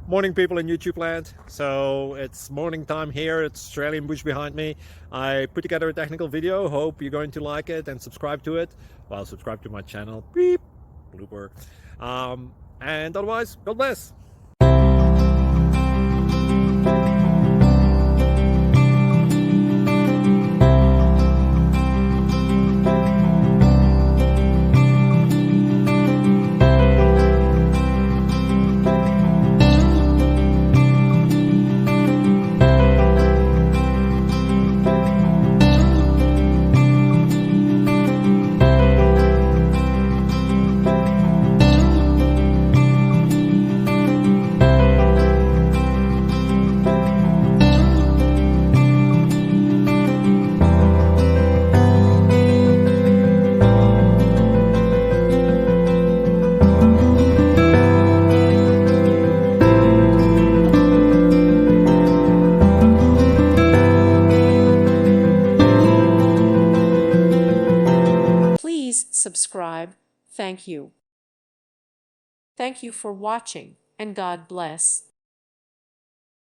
Morning, people in YouTube land. So it's morning time here. It's Australian bush behind me. I put together a technical video. Hope you're going to like it and subscribe to it. Well, subscribe to my channel. Beep. Blooper. And otherwise, God bless. Please subscribe. Thank you. Thank you for watching, and God bless.